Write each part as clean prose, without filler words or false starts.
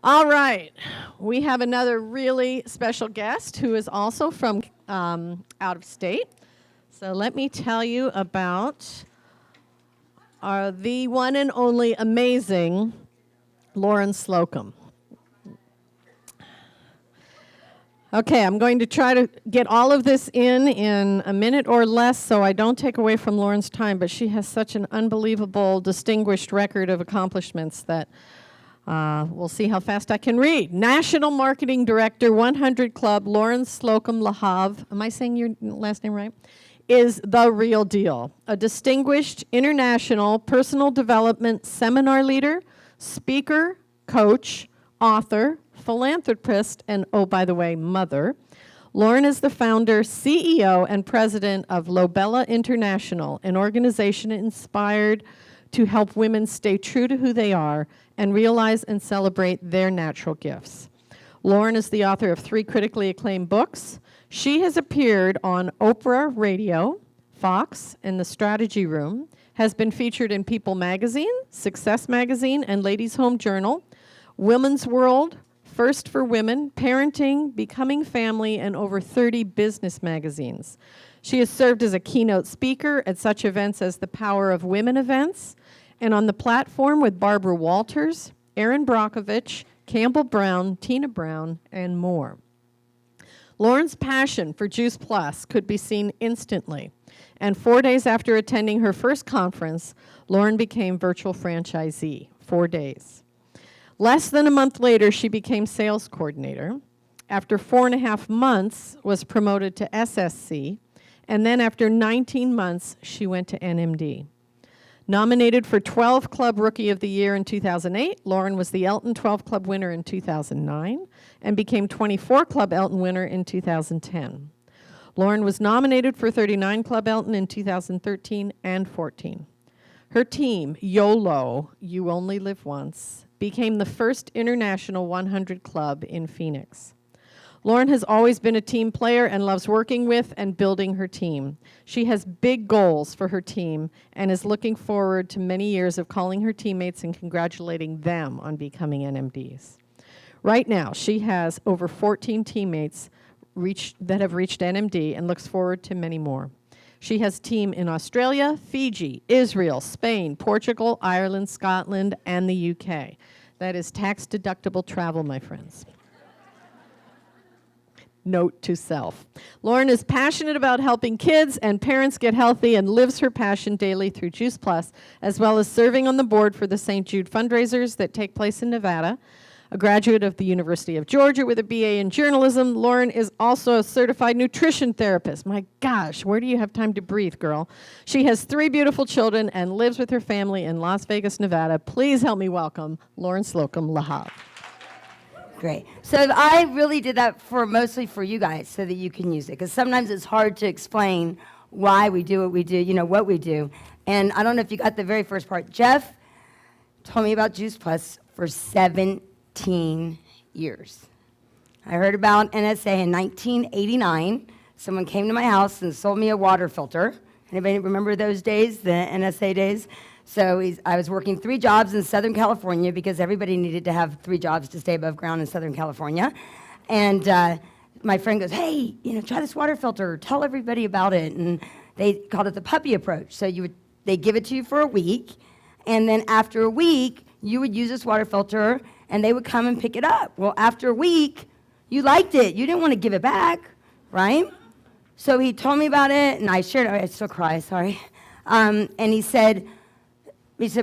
All right, we have another really special guest who is also from out of state. So let me tell you about the one and only amazing Lauren Slocum. Okay, I'm going to try to get all of this in a minute or less so I don't take away from Lauren's time, but she has such an unbelievable, distinguished record of accomplishments that we'll see how fast I can read. National Marketing Director, 100 Club, Lauren Slocum Lahav, am I saying your last name right? Is the real deal. A distinguished international personal development seminar leader, speaker, coach, author, philanthropist, and oh, by the way, mother. Lauren is the founder, CEO, and president of Lobella International, an organization inspired to help women stay true to who they are and realize and celebrate their natural gifts. Lauren is the author of 3 critically acclaimed books. She has appeared on Oprah Radio, Fox, and The Strategy Room, has been featured in People Magazine, Success Magazine, and Ladies' Home Journal, Women's World, First for Women, Parenting, Becoming Family, and over 30 business magazines. She has served as a keynote speaker at such events as the Power of Women events, and on the platform with Barbara Walters, Erin Brockovich, Campbell Brown, Tina Brown, and more. Lauren's passion for Juice Plus could be seen instantly, and 4 days after attending her first conference, Lauren became virtual franchisee, 4 days. Less than a month later, she became sales coordinator. After 4.5 months, was promoted to SSC, and then after 19 months, she went to NMD. Nominated for 12 Club Rookie of the Year in 2008, Lauren was the Elton 12 Club winner in 2009 and became 24 Club Elton winner in 2010. Lauren was nominated for 39 Club Elton in 2013 and 14. Her team, YOLO, You Only Live Once, became the first international 100 club in Phoenix. Lauren has always been a team player and loves working with and building her team. She has big goals for her team and is looking forward to many years of calling her teammates and congratulating them on becoming NMDs. Right now, she has over 14 teammates that have reached NMD and looks forward to many more. She has a team in Australia, Fiji, Israel, Spain, Portugal, Ireland, Scotland, and the UK. That is tax-deductible travel, my friends. Note to self. Lauren is passionate about helping kids and parents get healthy and lives her passion daily through Juice Plus, as well as serving on the board for the St. Jude fundraisers that take place in Nevada. A graduate of the University of Georgia with a BA in journalism, Lauren is also a certified nutrition therapist. My gosh, where do you have time to breathe, girl? She has 3 beautiful children and lives with her family in Las Vegas, Nevada. Please help me welcome Lauren Slocum Lahav. Great. So I really did that mostly for you guys so that you can use it, because sometimes it's hard to explain why we do what we do, what we do. And I don't know if you got the very first part. Jeff told me about Juice Plus for 17 years. I heard about NSA in 1989. Someone came to my house and sold me a water filter. Anybody remember those days, the NSA days? So I was working 3 jobs in Southern California because everybody needed to have 3 jobs to stay above ground in Southern California. And my friend goes, hey, try this water filter. Tell everybody about it. And they called it the puppy approach. So they give it to you for a week. And then after a week, you would use this water filter and they would come and pick it up. Well, after a week, you liked it. You didn't want to give it back, right? So he told me about it and I shared it. I still cry, sorry. And he said,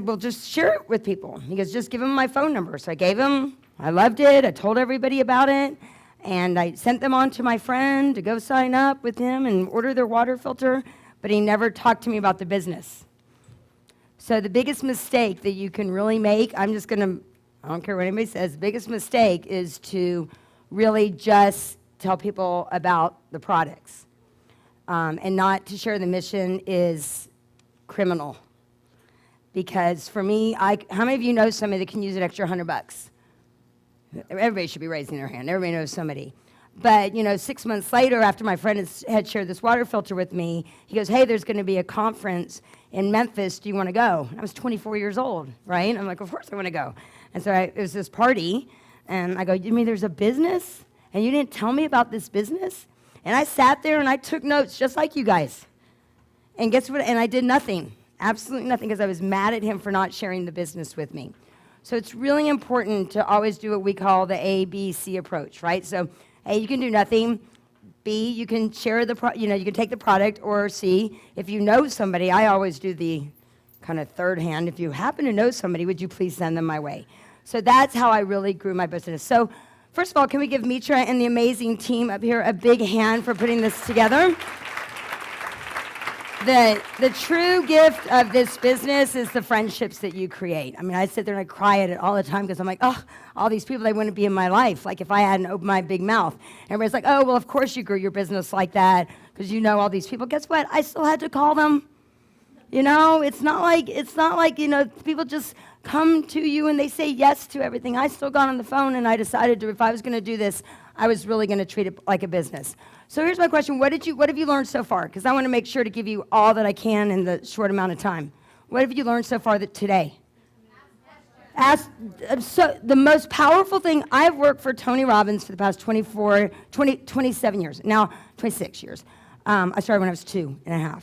well, just share it with people. He goes, just give him my phone number. So I gave him, I loved it. I told everybody about it. And I sent them on to my friend to go sign up with him and order their water filter. But he never talked to me about the business. So the biggest mistake that you can really make, I don't care what anybody says, the biggest mistake is to really just tell people about the products. And not to share the mission is criminal. Because for me, how many of you know somebody that can use an extra $100? Everybody should be raising their hand. Everybody knows somebody. But, 6 months later, after my friend had shared this water filter with me, he goes, hey, there's going to be a conference in Memphis. Do you want to go? I was 24 years old, right? I'm like, of course I want to go. And so it was this party, And I go, you mean there's a business? And you didn't tell me about this business? And I sat there and I took notes just like you guys. And guess what? And I did nothing, absolutely nothing, because I was mad at him for not sharing the business with me. So it's really important to always do what we call the A, B, C approach, right? So A, you can do nothing. B, you can share you can take the product. Or C, if you know somebody, I always do the kind of third hand. If you happen to know somebody, would you please send them my way? So that's how I really grew my business. So first of all, can we give Mitra and the amazing team up here a big hand for putting this together? The true gift of this business is the friendships that you create. I mean, I sit there and I cry at it all the time because I'm like, oh, all these people, they wouldn't be in my life. Like if I hadn't opened my big mouth. Everybody's like, oh, well, of course you grew your business like that because you know all these people. Guess what? I still had to call them. You know, it's not like, you know, people just come to you and they say yes to everything. I still got on the phone and I decided if I was going to do this, I was really going to treat it like a business. So here's my question. What have you learned so far? Because I want to make sure to give you all that I can in the short amount of time. What have you learned so far today? So the most powerful thing, I've worked for Tony Robbins for the past 27 years. Now, 26 years. I started when I was 2.5.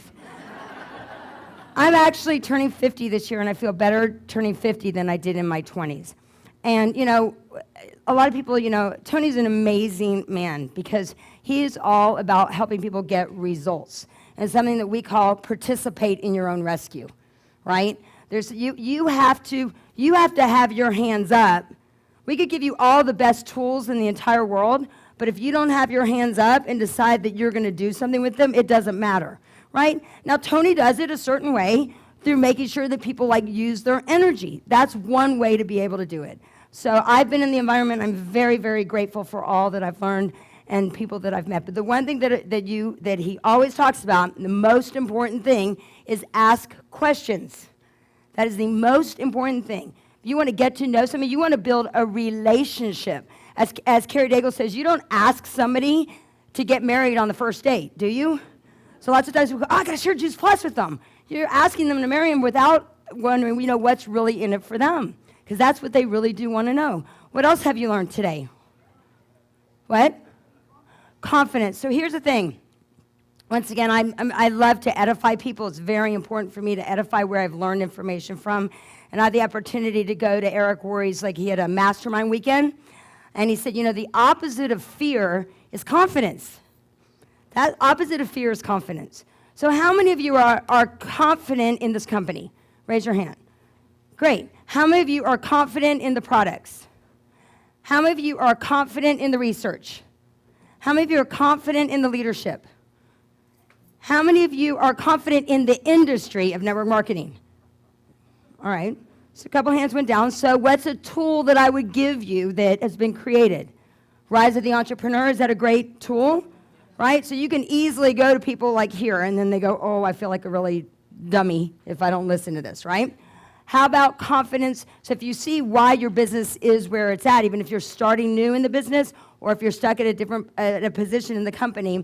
I'm actually turning 50 this year, and I feel better turning 50 than I did in my 20s. And, you know, a lot of people, you know, Tony's an amazing man because he is all about helping people get results. And something that we call participate in your own rescue, right? You have to have your hands up. We could give you all the best tools in the entire world, but if you don't have your hands up and decide that you're going to do something with them, it doesn't matter. Right? Now, Tony does it a certain way through making sure that people use their energy. That's one way to be able to do it. So I've been in the environment. I'm very, very grateful for all that I've learned and people that I've met. But the one thing that he always talks about, the most important thing, is ask questions. That is the most important thing. If you want to get to know somebody, you want to build a relationship. As Carrie Daigle says, you don't ask somebody to get married on the first date, do you? So lots of times we go, I got to share Juice Plus with them. You're asking them to marry them without wondering, you know, what's really in it for them. Because that's what they really do want to know. What else have you learned today? What? Confidence. So here's the thing. Once again, I love to edify people. It's very important for me to edify where I've learned information from. And I had the opportunity to go to Eric Worre's, he had a mastermind weekend. And he said, you know, the opposite of fear is confidence. That opposite of fear is confidence. So how many of you are confident in this company? Raise your hand. Great. How many of you are confident in the products? How many of you are confident in the research? How many of you are confident in the leadership? How many of you are confident in the industry of network marketing? All right. So a couple hands went down. So what's a tool that I would give you that has been created? Rise of the Entrepreneur, is that a great tool? Right? So you can easily go to people like here, and then they go, oh, I feel like a really dummy if I don't listen to this, right? How about confidence? So if you see why your business is where it's at, even if you're starting new in the business, or if you're stuck at a position in the company,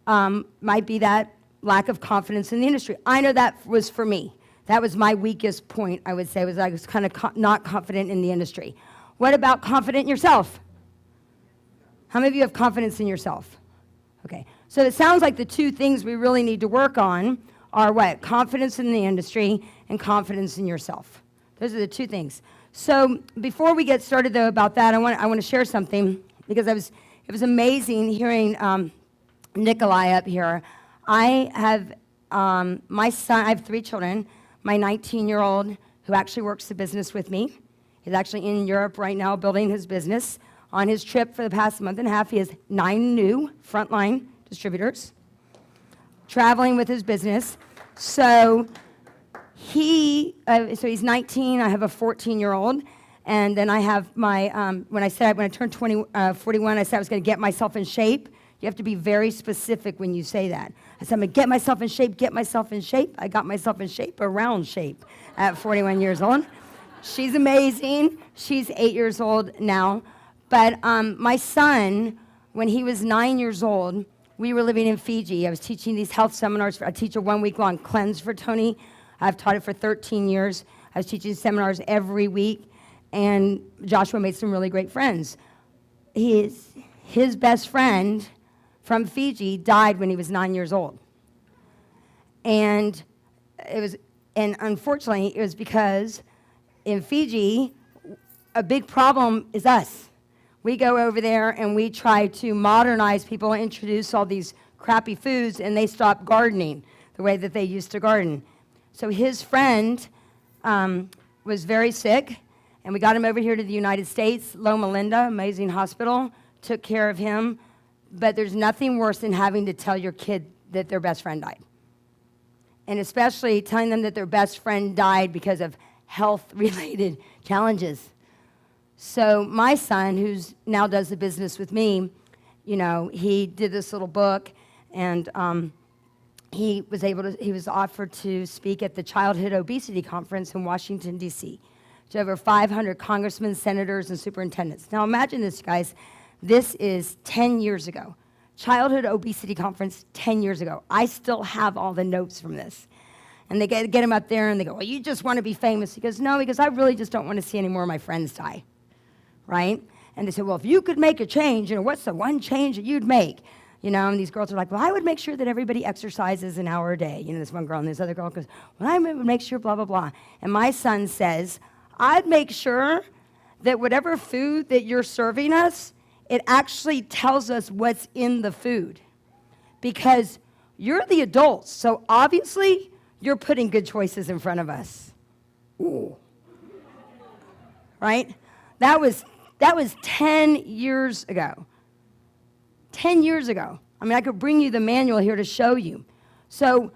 might be that lack of confidence in the industry. I know that was for me. That was my weakest point, I would say, was I was kind of not confident in the industry. What about confident in yourself? How many of you have confidence in yourself? Okay, so it sounds like the two things we really need to work on are what? Confidence in the industry and confidence in yourself. Those are the two things. So before we get started, though, about that, I want to share something because it was amazing hearing Nikolai up here. I have my son. I have 3 children. My 19-year-old, who actually works the business with me, is actually in Europe right now building his business. On his trip for the past month and a half, he has 9 new frontline distributors traveling with his business. So he's 19. I have a 14-year-old, and then I have my when I turned 41, I said I was going to get myself in shape. You have to be very specific when you say that. I said I'm going to get myself in shape. Get myself in shape. I got myself in shape, a round shape, at 41 years old. She's amazing. She's 8 years old now. But my son, when he was 9 years old, we were living in Fiji. I was teaching these health seminars. I teach a 1-week-long cleanse for Tony. I've taught it for 13 years. I was teaching seminars every week. And Joshua made some really great friends. His best friend from Fiji died when he was 9 years old. And unfortunately, it was because in Fiji, a big problem is us. We go over there and we try to modernize people, introduce all these crappy foods, and they stop gardening the way that they used to garden. So his friend was very sick, and we got him over here to the United States. Loma Linda, amazing hospital, took care of him. But there's nothing worse than having to tell your kid that their best friend died. And especially telling them that their best friend died because of health-related challenges. So my son, who's now does the business with me, he did this little book, and he was offered to speak at the Childhood Obesity Conference in Washington, D.C., to over 500 congressmen, senators, and superintendents. Now imagine this, guys. This is 10 years ago. Childhood Obesity Conference 10 years ago. I still have all the notes from this. And they get him up there, and they go, well, you just want to be famous. He goes, no, because I really just don't want to see any more of my friends die, right? And they said, well, if you could make a change, what's the one change that you'd make? And these girls are like, well, I would make sure that everybody exercises an hour a day. This one girl, and this other girl goes, well, I would make sure blah, blah, blah. And my son says, I'd make sure that whatever food that you're serving us, it actually tells us what's in the food. Because you're the adults, so obviously you're putting good choices in front of us. Ooh. Right? That was 10 years ago. 10 years ago. I could bring you the manual here to show you. So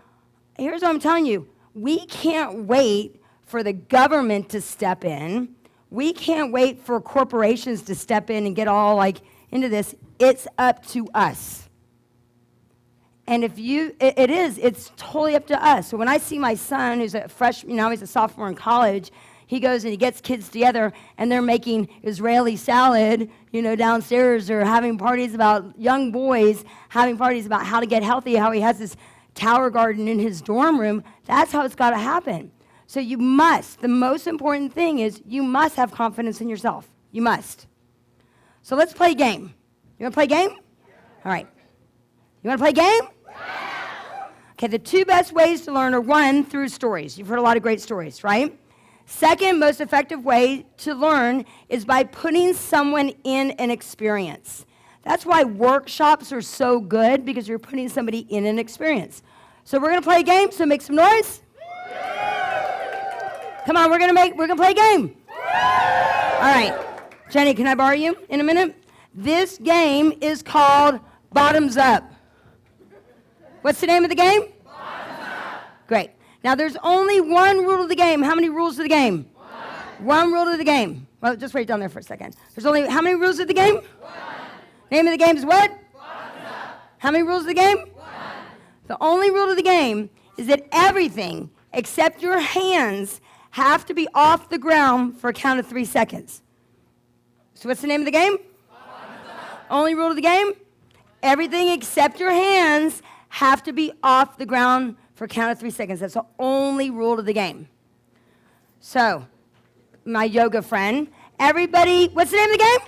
here's what I'm telling you. We can't wait for the government to step in. We can't wait for corporations to step in and get all into this. It's up to us. And it's totally up to us. So when I see my son, who's a freshman, he's a sophomore in college, he goes and he gets kids together and they're making Israeli salad, downstairs, or having parties about young boys, having parties about how to get healthy, how he has this tower garden in his dorm room. That's how it's got to happen. So the most important thing is you must have confidence in yourself. You must. So let's play a game. You want to play a game? All right. You want to play a game? Okay, the two best ways to learn are one, through stories. You've heard a lot of great stories, right? Second most effective way to learn is by putting someone in an experience. That's why workshops are so good, because you're putting somebody in an experience. So we're going to play a game, so make some noise. Come on, we're gonna play a game. All right. Jenny, can I borrow you in a minute? This game is called Bottoms Up. What's the name of the game? Bottoms Up. Great. Now there's only one rule of the game. How many rules of the game? One rule of the game. Well, just wait down there for a second. There's only how many rules of the game? One. Name of the game is what? Bottoms Up. How many rules of the game? One. The only rule of the game is that everything except your hands have to be off the ground for a count of 3 seconds. So what's the name of the game? Only rule of the game? Everything except your hands have to be off the ground for a count of 3 seconds. That's the only rule of the game. So, my yoga friend, everybody, what's the name of the game?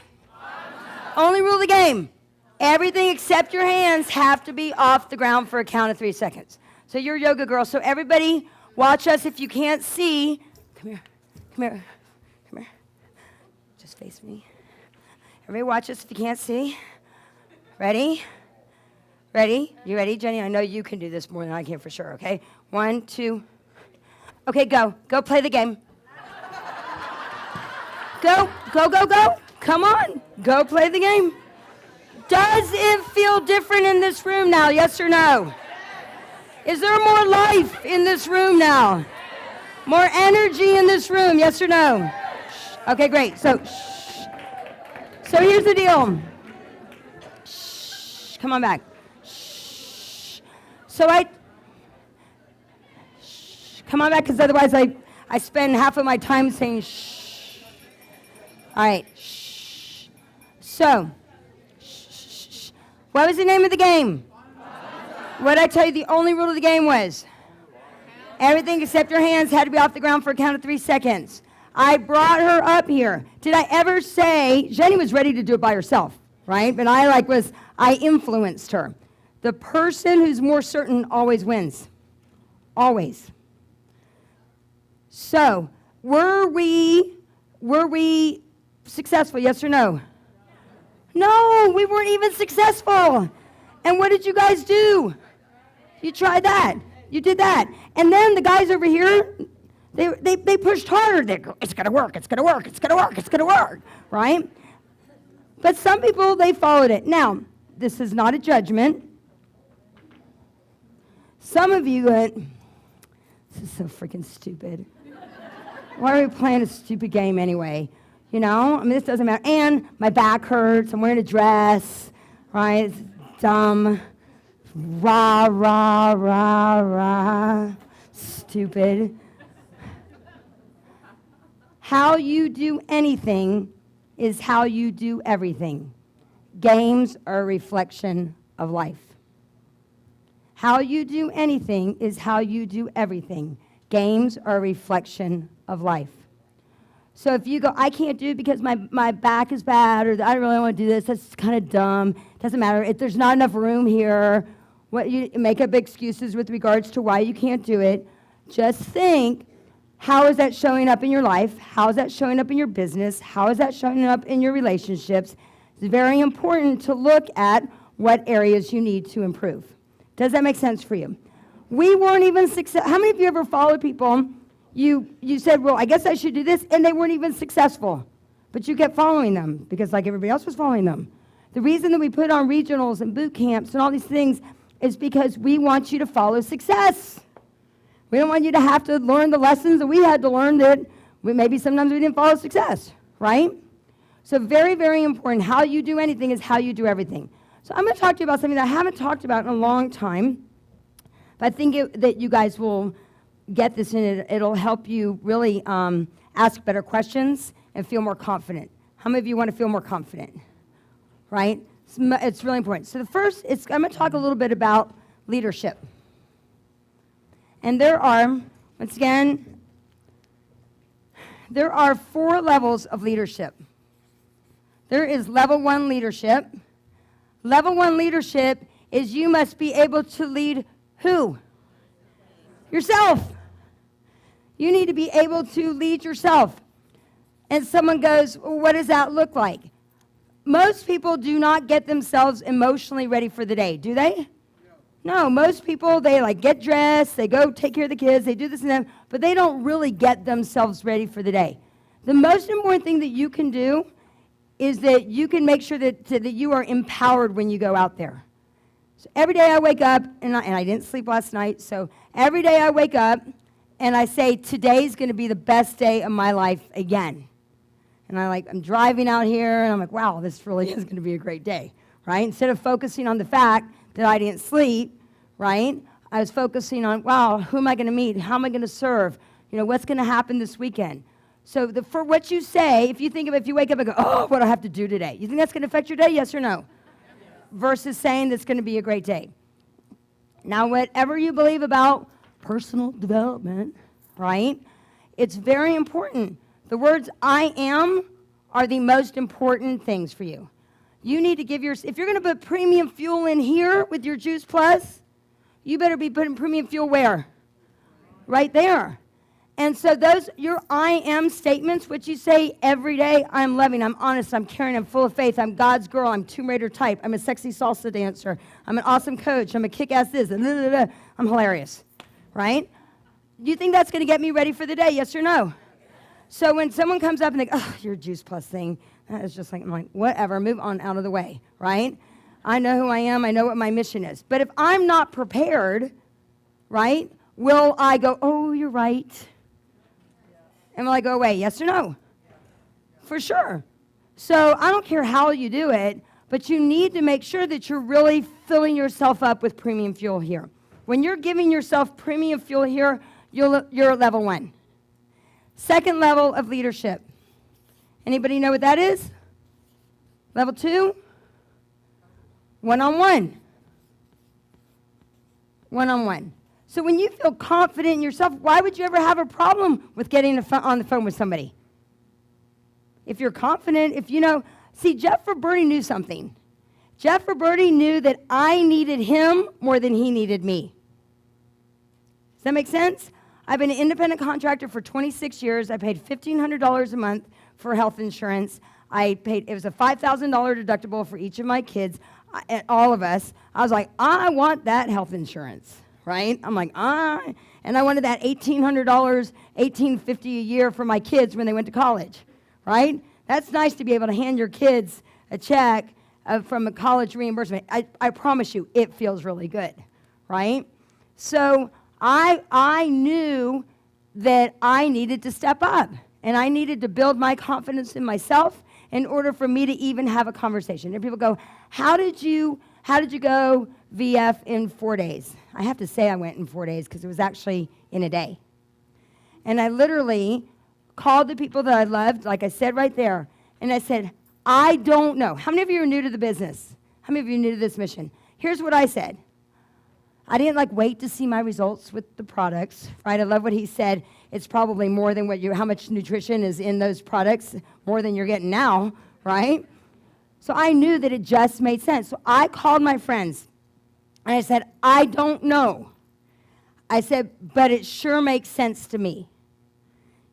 Only rule of the game. Everything except your hands have to be off the ground for a count of 3 seconds. So you're a yoga girl. So everybody, watch us. If you can't see, come here, come here, come here. Just face me. Everybody watch us if you can't see. Ready? Ready? You ready, Jenny? I know you can do this more than I can for sure, okay? 1, 2. Okay, go. Go play the game. Go, go, go, go. Come on. Go play the game. Does it feel different in this room now, yes or no? Is there more life in this room now? More energy in this room, yes or no? Okay, great. So here's the deal. Come on back. Come on back, because otherwise I spend half of my time saying shh. All right. So, what was the name of the game? What did I tell you the only rule of the game was? Everything except your hands had to be off the ground for a count of 3 seconds. I brought her up here. Did I ever say, Jenny was ready to do it by herself, right? But I influenced her. The person who's more certain always wins. Always. So, were we successful, yes or no? No, we weren't even successful. And what did you guys do? You tried that. You did that. And then the guys over here, they pushed harder. They go, it's going to work, it's going to work, it's going to work, it's going to work, right? But some people, they followed it. Now, this is not a judgment. Some of you went, this is so freaking stupid. Why are we playing a stupid game anyway? You know, I mean, this doesn't matter. And my back hurts. I'm wearing a dress, right? It's dumb. Rah, rah, rah, rah. Stupid. How you do anything is how you do everything. Games are a reflection of life. How you do anything is how you do everything. Games are a reflection of life. So if you go, I can't do it because my back is bad, or I really don't want to do this, that's kind of dumb. Doesn't matter. If there's not enough room here, what you make up excuses with regards to why you can't do it. Just think, how is that showing up in your life? How is that showing up in your business? How is that showing up in your relationships? It's very important to look at what areas you need to improve. Does that make sense for you? We weren't even successful. How many of you ever followed people? You said, well, I guess I should do this, and they weren't even successful. But you kept following them because like everybody else was following them. The reason that we put on regionals and boot camps and all these things is because we want you to follow success. We don't want you to have to learn the lessons that we had to learn that maybe sometimes we didn't follow success, right? So very, very important. How you do anything is how you do everything. So I'm going to talk to you about something that I haven't talked about in a long time, but I think that you guys will get this, and it'll help you really ask better questions and feel more confident. How many of you want to feel more confident? Right? It's really important. So the first, I'm going to talk a little bit about leadership. And there are, once again, there are 4 levels of leadership. There is level 1 leadership. Level 1 leadership is you must be able to lead who? Yourself. You need to be able to lead yourself. And someone goes, well, what does that look like? Most people do not get themselves emotionally ready for the day, do they? No, most people, they get dressed, they go take care of the kids, they do this and that, but they don't really get themselves ready for the day. The most important thing that you can do is that you can make sure that you are empowered when you go out there. So every day I wake up, and I didn't sleep last night, so every day I wake up and I say, today's going to be the best day of my life again. And I'm driving out here, and I'm like, wow, this really is going to be a great day, right? Instead of focusing on the fact that I didn't sleep, right? I was focusing on, wow, who am I going to meet? How am I going to serve? What's going to happen this weekend? So for what you say, if you wake up and go, oh, what do I have to do today? You think that's going to affect your day, yes or no? Versus saying that's going to be a great day. Now, whatever you believe about personal development, right? It's very important. The words I am are the most important things for you. You need to if you're going to put premium fuel in here with your Juice Plus, you better be putting premium fuel where? Right there. And so your I am statements, which you say every day, I'm loving, I'm honest, I'm caring, I'm full of faith, I'm God's girl, I'm Tomb Raider type, I'm a sexy salsa dancer, I'm an awesome coach, I'm a kick-ass this, and I'm hilarious, right? Do you think that's going to get me ready for the day, yes or no? So when someone comes up and they go, oh, your Juice Plus thing, that is just I'm like, whatever, move on out of the way, right? I know who I am, I know what my mission is. But if I'm not prepared, right, will I go, oh, you're right? And will I go away, yes or no? For sure. So I don't care how you do it, but you need to make sure that you're really filling yourself up with premium fuel here. When you're giving yourself premium fuel here, you're at level 1. Second level of leadership. Anybody know what that is? Level 2? One-on-one. One-on-one. So when you feel confident in yourself, why would you ever have a problem with getting on the phone with somebody? if you're confident, if you know, see, Jeff Roberti knew something. Jeff Roberti knew that I needed him more than he needed me. Does that make sense? I've been an independent contractor for 26 years. I paid $1,500 a month for health insurance. It was a $5,000 deductible for each of my kids, and all of us. I was like, I want that health insurance, right? I'm like, and I wanted that $1,800, $1,850 a year for my kids when they went to college, right? That's nice to be able to hand your kids a check from a college reimbursement. I promise you, it feels really good, right? So I knew that I needed to step up, and I needed to build my confidence in myself in order for me to even have a conversation. And people go, how did you go VF in 4 days? I have to say I went in 4 days because it was actually in a day. And I literally called the people that I loved, like I said right there, and I said, I don't know. How many of you are new to the business? How many of you are new to this mission? Here's what I said. I didn't wait to see my results with the products, right? I love what he said. It's probably more than how much nutrition is in those products, more than you're getting now, right? So I knew that it just made sense. So I called my friends, and I said, I don't know. I said, but it sure makes sense to me.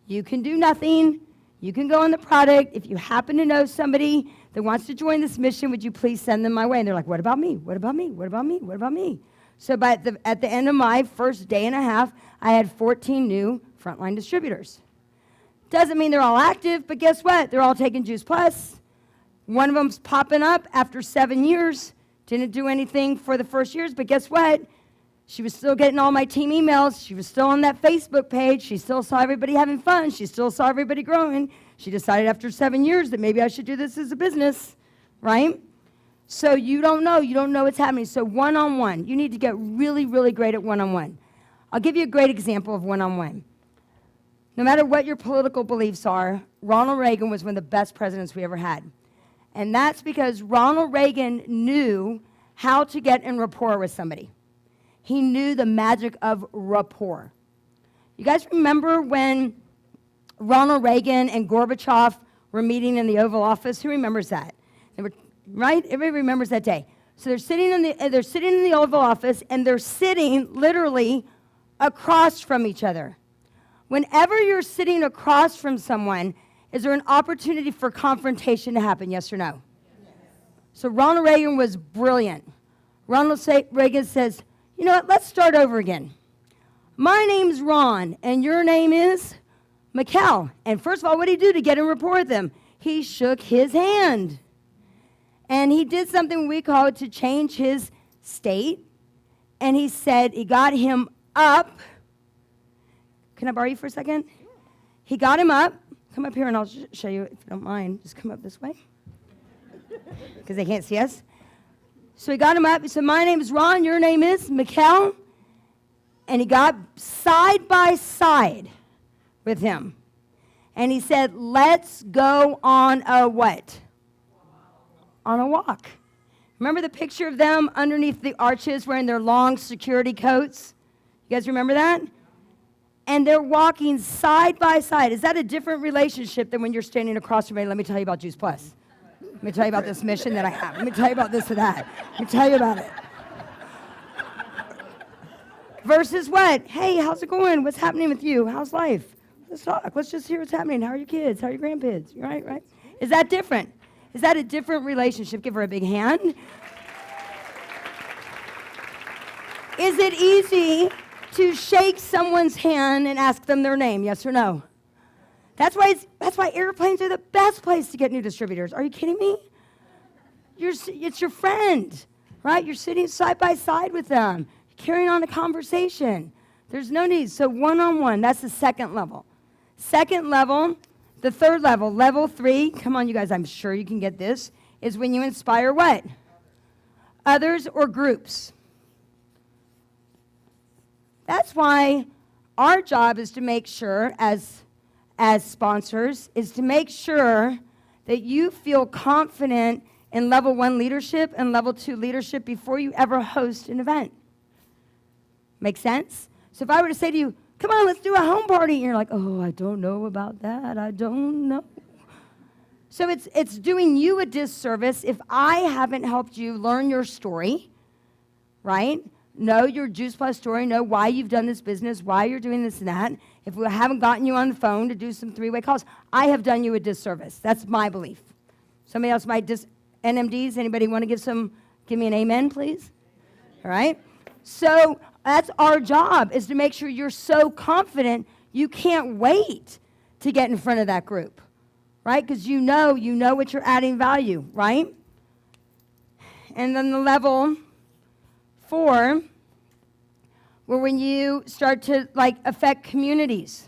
You can do nothing. You can go on the product. If you happen to know somebody that wants to join this mission, would you please send them my way? And they're like, what about me? What about me? What about me? What about me? So at the end of my first day and a half, I had 14 new frontline distributors. Doesn't mean they're all active, but guess what? They're all taking Juice Plus. One of them's popping up after 7 years. Didn't do anything for the first years, but guess what? She was still getting all my team emails. She was still on that Facebook page. She still saw everybody having fun. She still saw everybody growing. She decided after 7 years that maybe I should do this as a business, right? So you don't know what's happening. So one-on-one, you need to get really, really great at one-on-one. I'll give you a great example of one-on-one. No matter what your political beliefs are, Ronald Reagan was one of the best presidents we ever had. And that's because Ronald Reagan knew how to get in rapport with somebody. He knew the magic of rapport. You guys remember when Ronald Reagan and Gorbachev were meeting in the Oval Office? Who remembers that? They were, right? Everybody remembers that day. So they're sitting in the Oval Office, and they're sitting literally across from each other. Whenever you're sitting across from someone, is there an opportunity for confrontation to happen, yes or no? Yes. So Ronald Reagan was brilliant. Ronald Reagan says, you know what, let's start over again. My name's Ron, and your name is Mikkel. And first of all, what did he do to get in rapport with them? He shook his hand. And he did something we call to change his state. And he said, he got him up. Can I borrow you for a second? He got him up. Come up here and I'll show you if you don't mind. Just come up this way. Because they can't see us. So he got him up. He said, my name is Ron. Your name is Mikkel. And he got side by side with him. And he said, let's go on a what? On a walk. Remember the picture of them underneath the arches wearing their long security coats? You guys remember that? And they're walking side by side. Is that a different relationship than when you're standing across from me? Let me tell you about Juice Plus. Let me tell you about this mission that I have. Let me tell you about this or that. Let me tell you about it. Versus what? Hey, how's it going? What's happening with you? How's life? Let's talk. Let's just hear what's happening. How are your kids? How are your grandkids? Right? Is that different? Is that a different relationship? Give her a big hand. Is it easy to shake someone's hand and ask them their name? Yes or no? That's why airplanes are the best place to get new distributors. Are you kidding me? It's your friend, right? You're sitting side by side with them, carrying on a conversation. There's no need. So one-on-one, that's the second level. Second level, the third level, level 3, come on, you guys, I'm sure you can get this, is when you inspire what? Others or groups. That's why our job is to make sure, as sponsors, is to make sure that you feel confident in level 1 leadership and level 2 leadership before you ever host an event. Make sense? So if I were to say to you, come on, let's do a home party, and you're like, oh, I don't know about that. I don't know. So it's doing you a disservice if I haven't helped you learn your story, right? Know your Juice Plus story, know why you've done this business, why you're doing this and that. If we haven't gotten you on the phone to do some three-way calls, I have done you a disservice. That's my belief. Somebody else might NMDs, anybody want to give me an amen, please? All right? So that's our job, is to make sure you're so confident you can't wait to get in front of that group, right? Because you know what you're adding value, right? And then the level 4, where when you start to affect communities.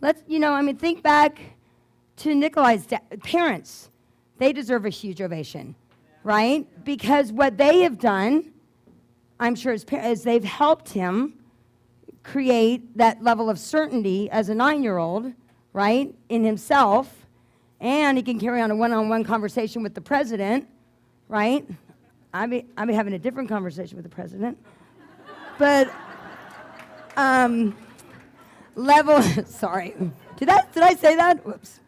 Think back to Nikolai's parents. They deserve a huge ovation, right? Because what they have done, I'm sure is they've helped him create that level of certainty as a 9-year-old, right, in himself, and he can carry on a one-on-one conversation with the president, right? I'll be having a different conversation with the president. But sorry. Did I say that? Whoops.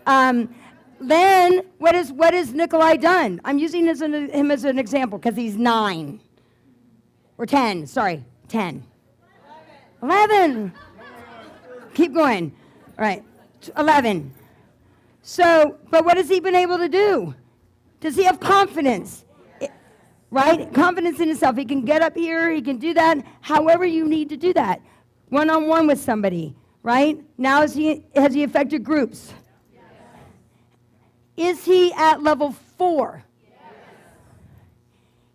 Then what has Nikolai done? I'm using him as an example because he's 9. Or 10, sorry, 10. 11. Keep going. All right, 11. So, but what has he been able to do? Does he have confidence? Right? Confidence in himself. He can get up here, he can do that, however you need to do that. One-on-one with somebody, right? Now has he affected groups? Yes. Is he at level 4? Yes.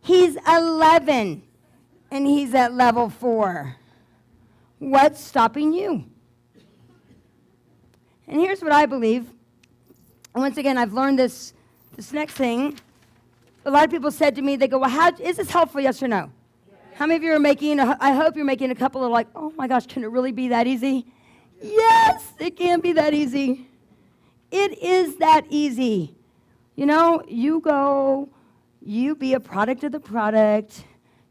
He's 11, and he's at level 4. What's stopping you? And here's what I believe. And once again, I've learned this next thing. A lot of people said to me, they go, well, how is this helpful, yes or no? Yes. How many of you are I hope you're making a couple of oh my gosh, can it really be that easy? Yes, it can be that easy. It is that easy. You go, you be a product of the product,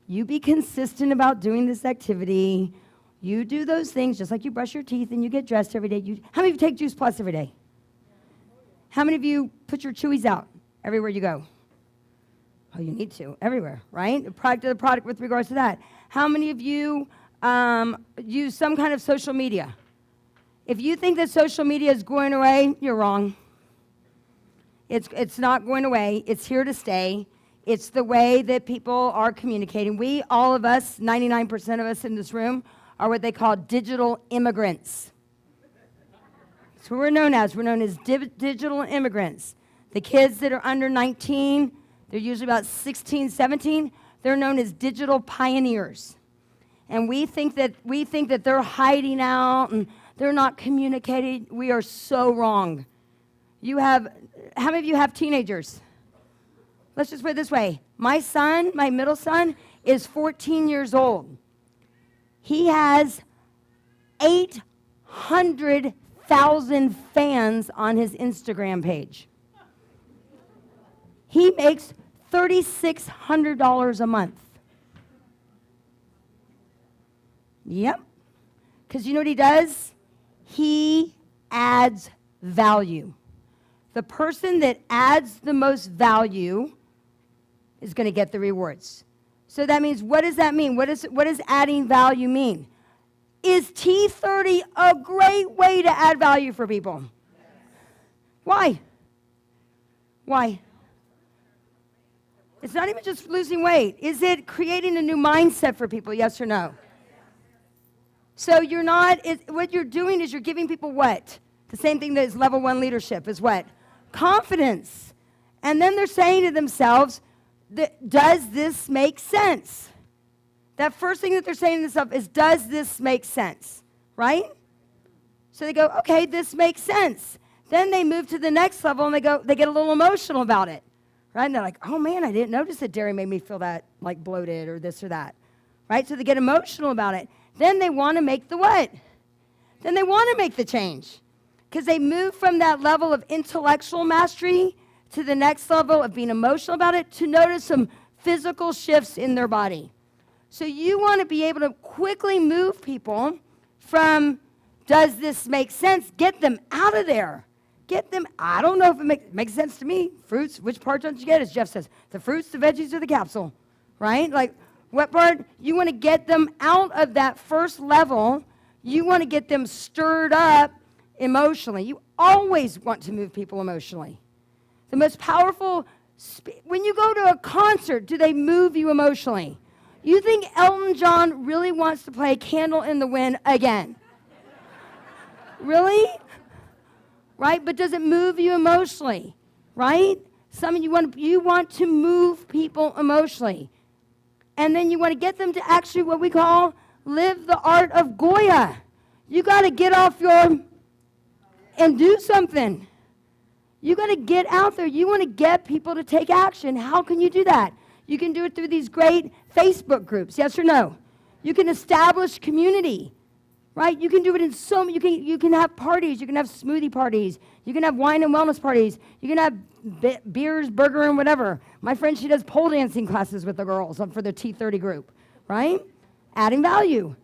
you be consistent about doing this activity, you do those things just like you brush your teeth and you get dressed every day. How many of you take Juice Plus every day? How many of you put your Chewies out everywhere you go? Oh, you need to, everywhere, right? A product of the product with regards to that. How many of you use some kind of social media? If you think that social media is going away, you're wrong. It's not going away. It's here to stay. It's the way that people are communicating. All of us, 99% of us in this room, are what they call digital immigrants. That's what we're known as. We're known as digital immigrants. The kids that are under 19, they're usually about 16, 17. They're known as digital pioneers. And we think that they're hiding out and they're not communicating. We are so wrong. How many of you have teenagers? Let's just put it this way. My middle son, is 14 years old. He has 800,000 fans on his Instagram page. He makes $3,600 a month. Yep. Because you know what he does? He adds value. The person that adds the most value is going to get the rewards. So that means, what does that mean? What does adding value mean? Is T30 a great way to add value for people? Why? Why? It's not even just losing weight. Is it creating a new mindset for people, yes or no? So what you're doing is you're giving people what? The same thing that is level 1 leadership is what? Confidence. And then they're saying to themselves, does this make sense? That first thing that they're saying to themselves is, does this make sense? Right? So they go, okay, this makes sense. Then they move to the next level and they get a little emotional about it. Right? And they're like, oh man, I didn't notice that dairy made me feel that like bloated or this or that. Right? So they get emotional about it. Then they want to make the what? Then they want to make the change. Because they move from that level of intellectual mastery to the next level of being emotional about it to notice some physical shifts in their body. So you want to be able to quickly move people from Does this make sense? Get them out of there. Get them, I don't know if it makes sense to me. Fruits, which part don't you get? As Jeff says, the fruits, the veggies, or the capsule, right? Like, what part? You want to get them out of that first level. You want to get them stirred up emotionally. You always want to move people emotionally. The most powerful, when you go to a concert, do they move you emotionally? You think Elton John really wants to play Candle in the Wind again? Really? Right? But does it move you emotionally? Right? Some you want to move people emotionally. And then you want to get them to actually what we call live the art of Goya. You got to get off and do something. You got to get out there. You want to get people to take action. How can you do that? You can do it through these great Facebook groups, yes or no? You can establish community, right? You can do it in so many, you can have parties, you can have smoothie parties, you can have wine and wellness parties, you can have beers, burger, and whatever. My friend, she does pole dancing classes with the girls for the T30 group, right? Adding value,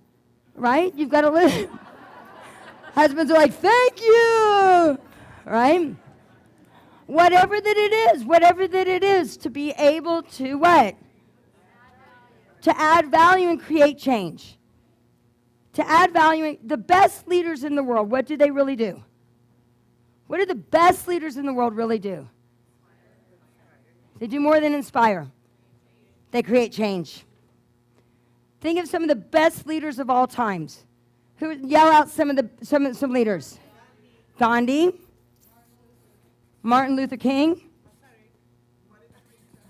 right? You've got to live. Husbands are like, thank you, right? Whatever that it is, to be able to what? To add value and create change. To add value, the best leaders in the world, what do they really do? What do the best leaders in the world really do? They do more than inspire. They create change. Think of some of the best leaders of all times. Who yell out some leaders? Gandhi, Martin Luther King,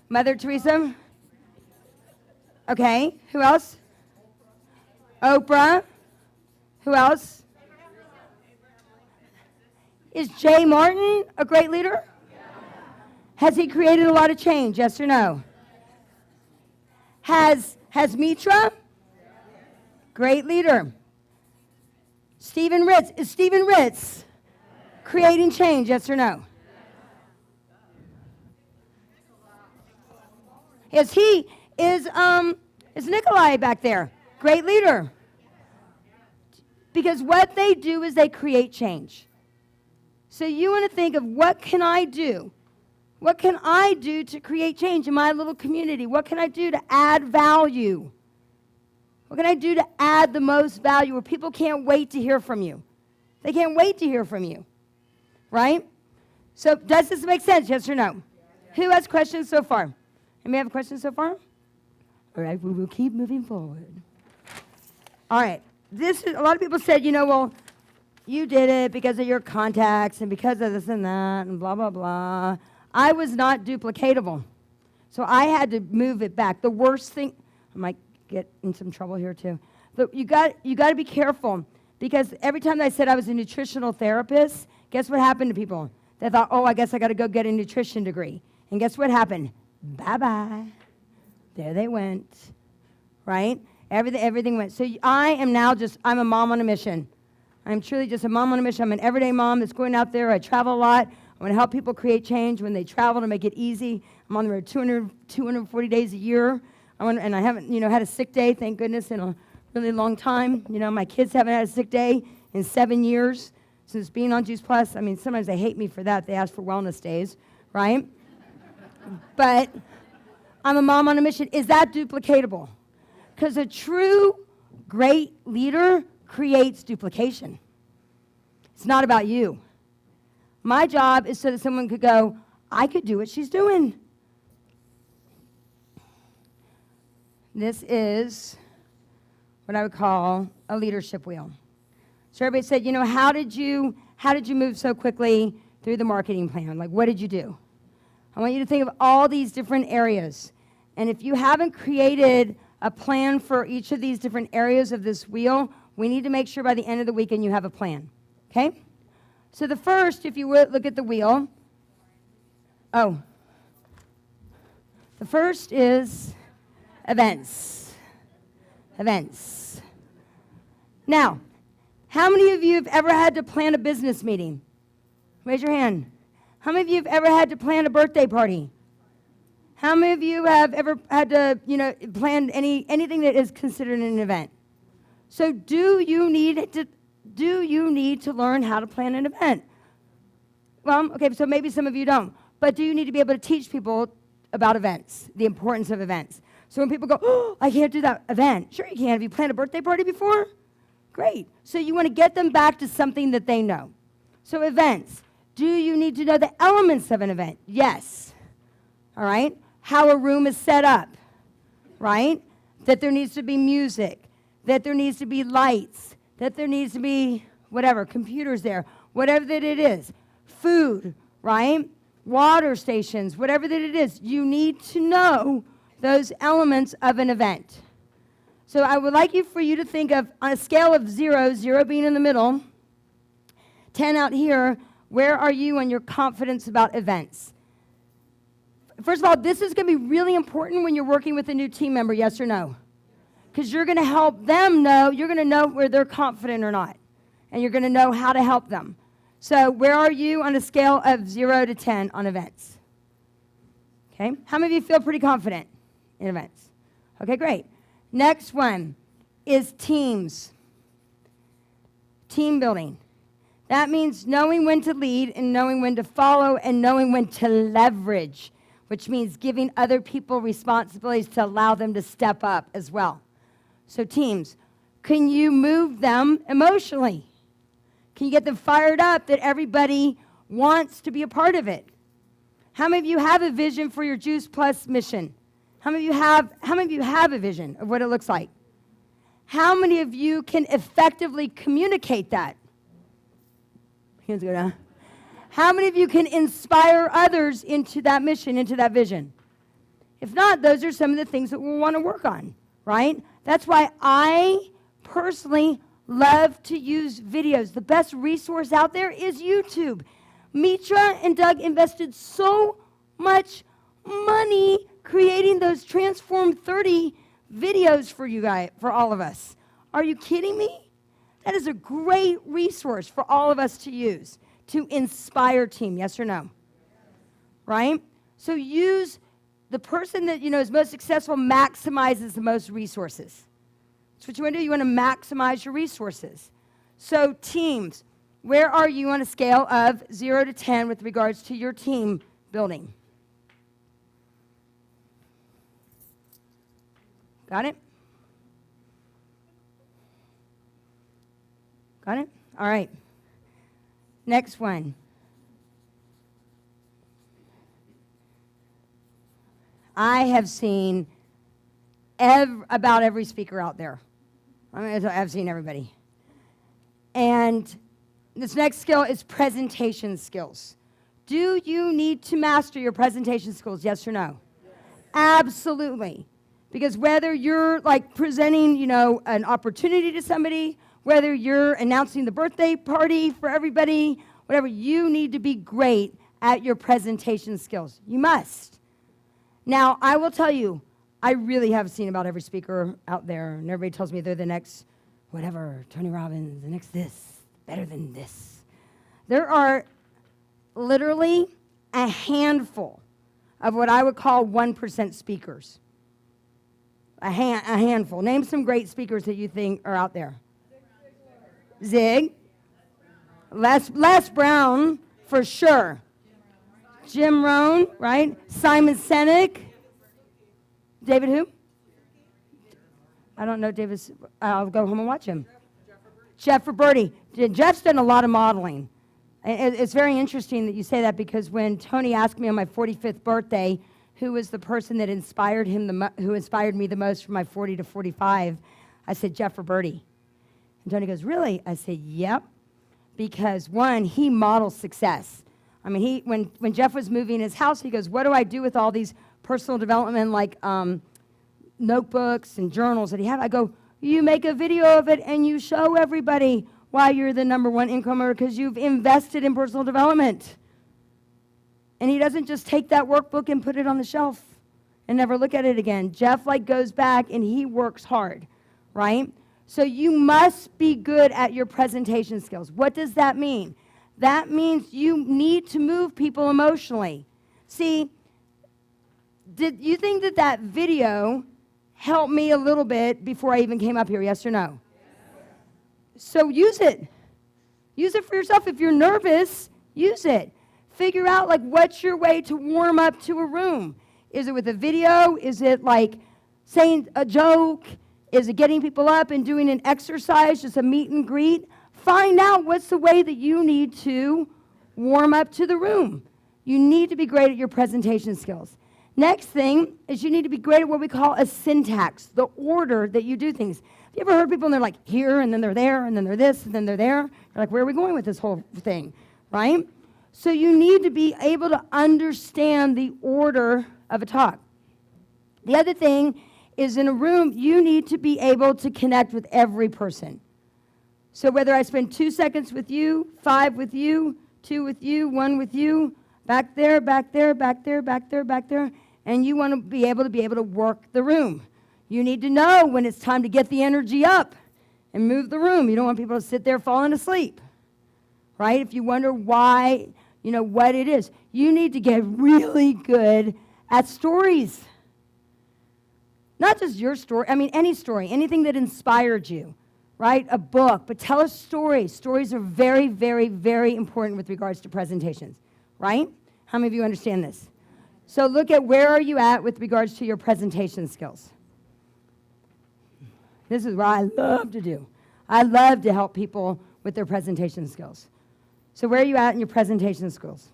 Mother Teresa. Okay, who else? Oprah. Who else? Is Jay Martin a great leader? Has he created a lot of change, yes or no? Has Mitra? Great leader. Stephen Ritz. Is Stephen Ritz creating change, yes or no? Is Nikolai back there? Great leader. Because what they do is they create change. So you want to think of what can I do? What can I do to create change in my little community? What can I do to add value? What can I do to add the most value where people can't wait to hear from you? They can't wait to hear from you, right? So does this make sense, yes or no? Who has questions so far? Anybody have questions so far? All right, we will keep moving forward. All right, a lot of people said, well, you did it because of your contacts and because of this and that and blah, blah, blah. I was not duplicatable. So I had to move it back. The worst thing, I might get in some trouble here too. But you got to be careful because every time I said I was a nutritional therapist, guess what happened to people? They thought, oh, I guess I got to go get a nutrition degree. And guess what happened? Bye-bye. There they went, right? Everything went. So I'm a mom on a mission. I'm truly just a mom on a mission. I'm an everyday mom that's going out there. I travel a lot. I want to help people create change when they travel to make it easy. I'm on the road 240 days a year. And I haven't, had a sick day, thank goodness, in a really long time. My kids haven't had a sick day in 7 years since being on Juice Plus. I mean, sometimes they hate me for that. They ask for wellness days, right? But I'm a mom on a mission. Is that duplicatable? Because a true great leader creates duplication. It's not about you. My job is so that someone could go, I could do what she's doing. This is what I would call a leadership wheel. So everybody said, how did you move so quickly through the marketing plan? Like, what did you do? I want you to think of all these different areas. And if you haven't created a plan for each of these different areas of this wheel, we need to make sure by the end of the weekend you have a plan, okay? So the first, if you would look at the wheel, the first is events. Events. Now, how many of you have ever had to plan a business meeting? Raise your hand. How many of you have ever had to plan a birthday party? How many of you have ever had to, plan anything that is considered an event? So do you need to do you need to learn how to plan an event? Well, okay, so maybe some of you don't. But do you need to be able to teach people about events, the importance of events? So when people go, oh, I can't do that event. Sure you can. Have you planned a birthday party before? Great. So you want to get them back to something that they know. So events. Do you need to know the elements of an event? Yes. All right? How a room is set up, right? That there needs to be music, that there needs to be lights, that there needs to be whatever, computers there, whatever that it is. Food, right? Water stations, whatever that it is. You need to know those elements of an event. So I would like for you to think of, on a scale of 0, 0 being in the middle, 10 out here, where are you on your confidence about events? First of all, this is going to be really important when you're working with a new team member, yes or no? Because you're going to help them know, you're going to know where they're confident or not. And you're going to know how to help them. So where are you on a scale of 0 to 10 on events? Okay, how many of you feel pretty confident in events? Okay, great. Next one is teams. Team building. That means knowing when to lead and knowing when to follow and knowing when to leverage, which means giving other people responsibilities to allow them to step up as well. So teams, can you move them emotionally? Can you get them fired up that everybody wants to be a part of it? How many of you have a vision for your Juice Plus mission? How many of you have a vision of what it looks like? How many of you can effectively communicate that? Hands go down. How many of you can inspire others into that mission, into that vision? If not, those are some of the things that we'll want to work on, right? That's why I personally love to use videos. The best resource out there is YouTube. Mitra and Doug invested so much money creating those Transform 30 videos for you guys, for all of us. Are you kidding me? That is a great resource for all of us to use to inspire team, yes or no? Right? So use the person that is most successful maximizes the most resources. That's what you want to do. You want to maximize your resources. So teams, where are you on a scale of 0 to 10 with regards to your team building? Got it? Got it? All right. Next one. I have seen about every speaker out there. I've seen everybody. And this next skill is presentation skills. Do you need to master your presentation skills, yes or no? Yes. Absolutely. Because whether you're like presenting, an opportunity to somebody, whether you're announcing the birthday party for everybody, whatever, you need to be great at your presentation skills. You must. Now, I will tell you, I really have seen about every speaker out there, and everybody tells me they're the next whatever, Tony Robbins, the next this, better than this. There are literally a handful of what I would call 1% speakers. A handful. Name some great speakers that you think are out there. Zig. Les Brown, for sure. Jim Rohn, right? Simon Sinek. David who? I don't know David. I'll go home and watch him. Jeff Roberti. Jeff's done a lot of modeling. It's very interesting that you say that because when Tony asked me on my 45th birthday who was the person that inspired who inspired me the most from my 40 to 45, I said Jeff Roberti. And Tony goes, really? I said, yep. Because one, he models success. I mean, when Jeff was moving his house, he goes, what do I do with all these personal development like notebooks and journals that he had? I go, you make a video of it and you show everybody why you're the #1 income earner because you've invested in personal development. And he doesn't just take that workbook and put it on the shelf and never look at it again. Jeff goes back and he works hard, right? So you must be good at your presentation skills. What does that mean? That means you need to move people emotionally. See, did you think that video helped me a little bit before I even came up here, yes or no? Yes. So use it. Use it for yourself. If you're nervous, use it. Figure out, like, what's your way to warm up to a room. Is it with a video? Is it like saying a joke? Is it getting people up and doing an exercise, just a meet and greet? Find out what's the way that you need to warm up to the room. You need to be great at your presentation skills. Next thing is you need to be great at what we call a syntax, the order that you do things. Have you ever heard people and they're like here, and then they're there, and then they're this, and then they're there? You're like, where are we going with this whole thing, right? So you need to be able to understand the order of a talk. The other thing is in a room, you need to be able to connect with every person. So whether I spend 2 seconds with you, 5 with you, 2 with you, 1 with you, back there, back there, back there, back there, back there, and you want to be able to work the room. You need to know when it's time to get the energy up and move the room. You don't want people to sit there falling asleep, right? If you wonder why, what it is, you need to get really good at stories. Not just your story, any story, anything that inspired you, right? A book, but tell a story. Stories are very, very, very important with regards to presentations, right? How many of you understand this? So look at where are you at with regards to your presentation skills. This is what I love to do. I love to help people with their presentation skills. So where are you at in your presentation skills?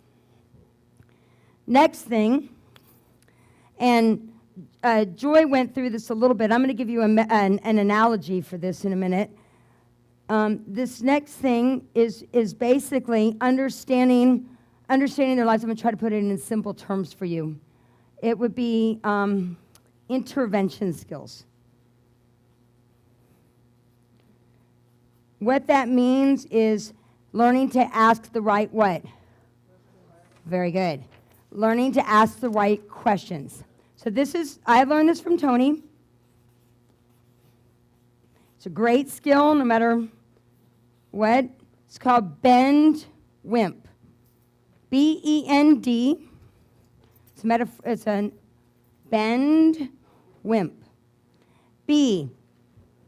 Next thing, and Joy went through this a little bit. I'm going to give you an analogy for this in a minute. This next thing is basically understanding their lives. I'm going to try to put it in simple terms for you. It would be intervention skills. What that means is learning to ask the right what? Very good. Learning to ask the right questions. So I learned this from Tony. It's a great skill no matter what. It's called bend wimp. B-E-N-D. It's a bend wimp. B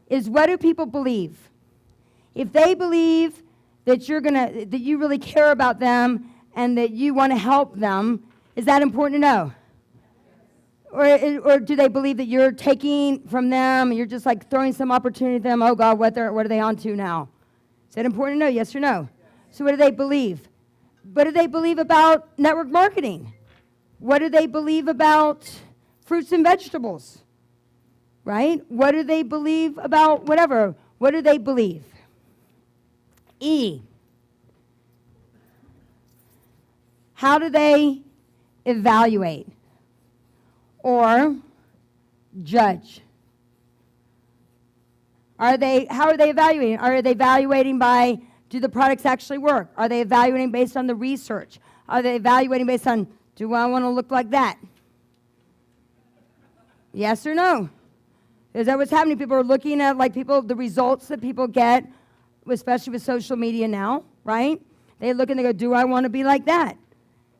is what do people believe? If they believe that that you really care about them and that you want to help them, is that important to know? Or do they believe that you're taking from them and you're just like throwing some opportunity at them? Oh God, what are they on to now? Is that important to know? Yes or no? So what do they believe? What do they believe about network marketing? What do they believe about fruits and vegetables? Right? What do they believe about whatever? What do they believe? E. How do they evaluate or judge? How are they evaluating? Are they evaluating by, do the products actually work? Are they evaluating based on the research? Are they evaluating based on, do I want to look like that? Yes or no? Is that what's happening? People are looking at the results that people get, especially with social media now, right? They look and they go, do I want to be like that?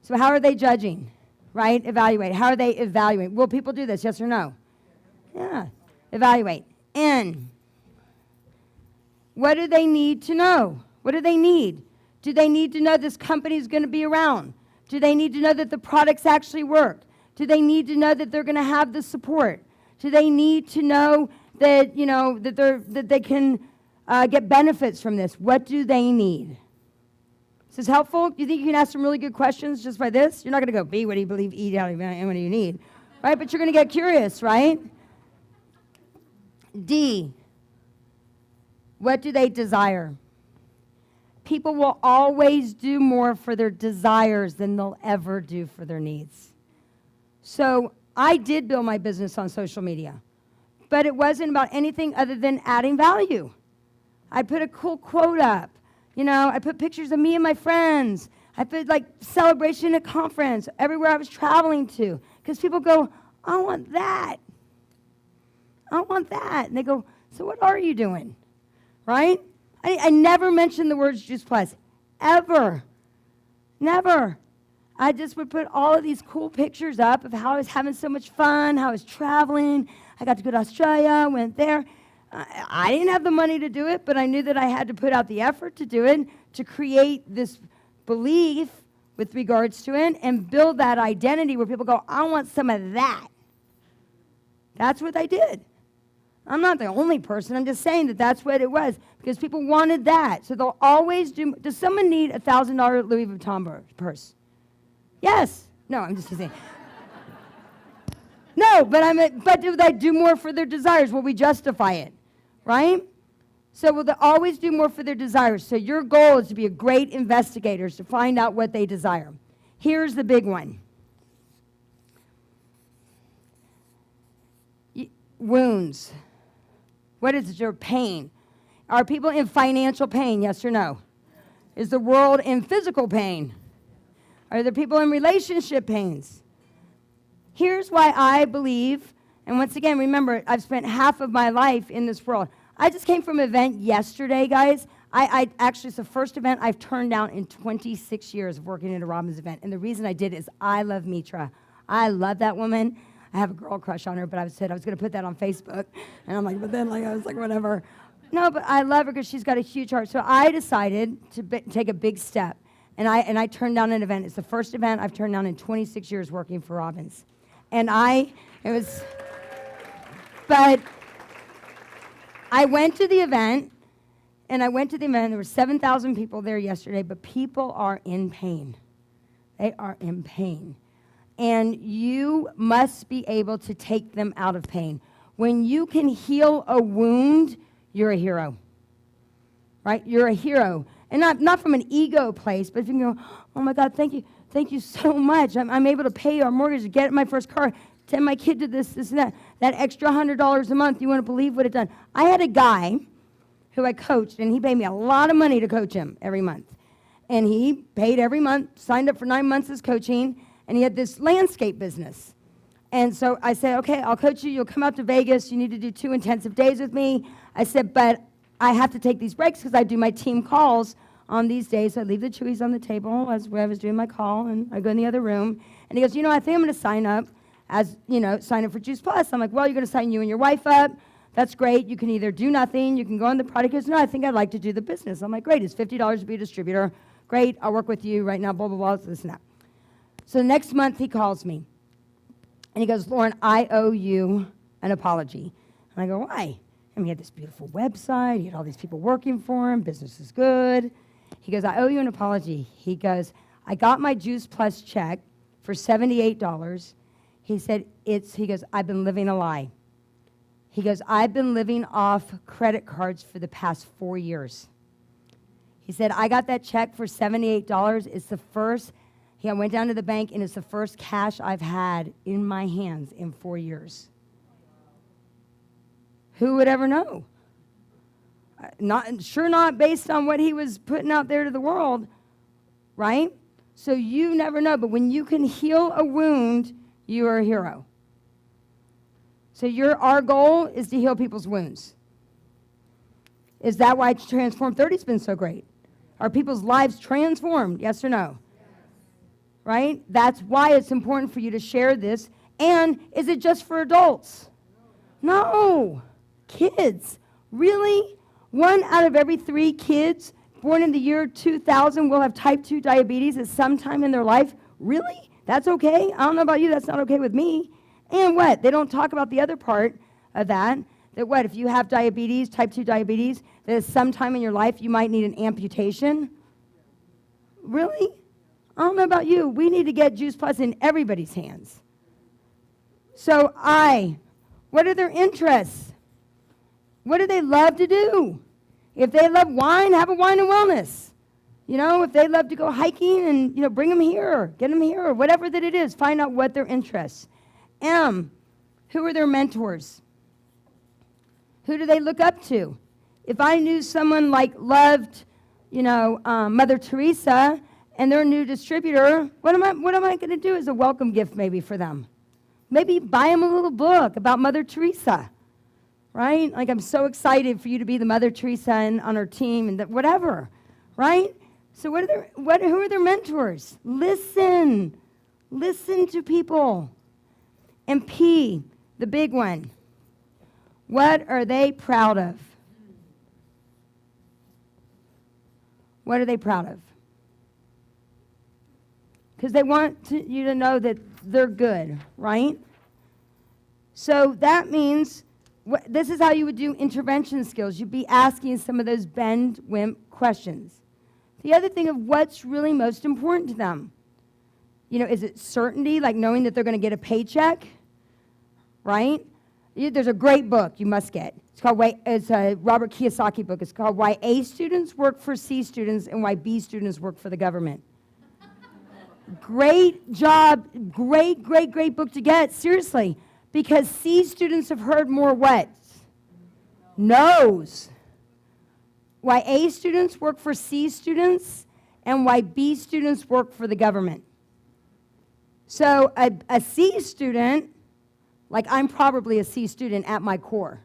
So how are they judging, right? Evaluate. How are they evaluating? Will people do this, yes or no? Yeah. Evaluate. N. What do they need to know? What do they need? Do they need to know this company is going to be around? Do they need to know that the products actually work? Do they need to know that they're going to have the support? Do they need to know that, that they can get benefits from this? What do they need? Is this helpful? Do you think you can ask some really good questions just by this? You're not going to go, B, what do you believe, E, what do you need? Right? But you're going to get curious, right? D, what do they desire? People will always do more for their desires than they'll ever do for their needs. So I did build my business on social media, but it wasn't about anything other than adding value. I put a cool quote up. I put pictures of me and my friends. I put celebration at conference, everywhere I was traveling to. Because people go, I want that. I want that. And they go, so what are you doing? Right? I never mentioned the words Juice Plus. Ever. Never. I just would put all of these cool pictures up of how I was having so much fun, how I was traveling. I got to go to Australia, went there. I didn't have the money to do it, but I knew that I had to put out the effort to do it, to create this belief with regards to it and build that identity where people go, I want some of that. That's what I did. I'm not the only person. I'm just saying that that's what it was because people wanted that. So they'll always do. Does someone need a $1,000 Louis Vuitton purse? Yes. No, I'm just saying. No, but do they do more for their desires? Will we justify it? Right? So will they always do more for their desires? So your goal is to be a great investigator, to find out what they desire. Here's the big one. Wounds. What is your pain? Are people in financial pain, yes or no? Is the world in physical pain? Are there people in relationship pains? Here's why I believe, and once again, remember, I've spent half of my life in this world. I just came from an event yesterday, guys. Actually, it's the first event I've turned down in 26 years of working at a Robin's event. And the reason I did is I love Mitra. I love that woman. I have a girl crush on her, but I said I was going to put that on Facebook. And I'm like, but then I was like, whatever. No, but I love her because she's got a huge heart. So I decided to take a big step. And I turned down an event. It's the first event I've turned down in 26 years working for Robin's. But I went to the event, there were 7,000 people there yesterday, but people are in pain. They are in pain. And you must be able to take them out of pain. When you can heal a wound, you're a hero. Right? You're a hero. And not from an ego place, but if you can go, oh my God, thank you so much. I'm able to pay our mortgage, get my first car, send my kid to this and that. That extra $100 a month, you wouldn't believe what it done. I had a guy who I coached, and he paid me a lot of money to coach him every month. And he paid every month, signed up for 9 months as coaching, and he had this landscape business. And so I said, okay, I'll coach you. You'll come out to Vegas. You need to do 2 intensive days with me. I said, but I have to take these breaks because I do my team calls on these days. So I leave the Chewies on the table as where I was doing my call, and I go in the other room. And he goes, I think I'm going to sign up sign up for Juice Plus. I'm like, well, you're going to sign you and your wife up. That's great. You can either do nothing. You can go on the product. He goes, no, I think I'd like to do the business. I'm like, great. It's $50 to be a distributor. Great. I'll work with you right now, blah, blah, blah, this and that. So next month he calls me. And he goes, Lauren, I owe you an apology. And I go, why? And he had this beautiful website. He had all these people working for him. Business is good. He goes, I owe you an apology. He goes, I got my Juice Plus check for $78. He said, he goes, I've been living a lie. He goes, I've been living off credit cards for the past 4 years. He said, I got that check for $78. It's the first, I went down to the bank, and it's the first cash I've had in my hands in 4 years. Who would ever know? Not based on what he was putting out there to the world, right? So you never know, but when you can heal a wound, you are a hero. So our goal is to heal people's wounds. Is that why Transform 30's been so great? Are people's lives transformed, yes or no? Right? That's why it's important for you to share this. And is it just for adults? No. Kids. Really? 1 out of every 3 kids born in the year 2000 will have type 2 diabetes at some time in their life? Really? That's okay? I don't know about you, that's not okay with me. And what? They don't talk about the other part of that what, if you have diabetes, type 2 diabetes, that at some time in your life you might need an amputation? Really? I don't know about you. We need to get Juice Plus in everybody's hands. So what are their interests? What do they love to do? If they love wine, have a wine and wellness. If they love to go hiking and, bring them here, get them here, or whatever that it is, find out what their interests. Who are their mentors? Who do they look up to? If I knew someone loved, Mother Teresa, and they're a new distributor, what am I going to do as a welcome gift maybe for them? Maybe buy them a little book about Mother Teresa, right? Like, I'm so excited for you to be the Mother Teresa on our team and whatever, right? So who are their mentors? Listen to people. And P, the big one. What are they proud of? What are they proud of? Because they want you to know that they're good, right? So that means, this is how you would do intervention skills. You'd be asking some of those bend, wimp questions. The other thing of what's really most important to them. Is it certainty, like knowing that they're going to get a paycheck, right? There's a great book you must get. It's a Robert Kiyosaki book. It's called Why A Students Work for C Students and Why B Students Work for the Government. Great job, great book to get, seriously. Because C students have heard more what? No's. Why A students work for C students and why B students work for the government. So a C student, like I'm probably a C student at my core,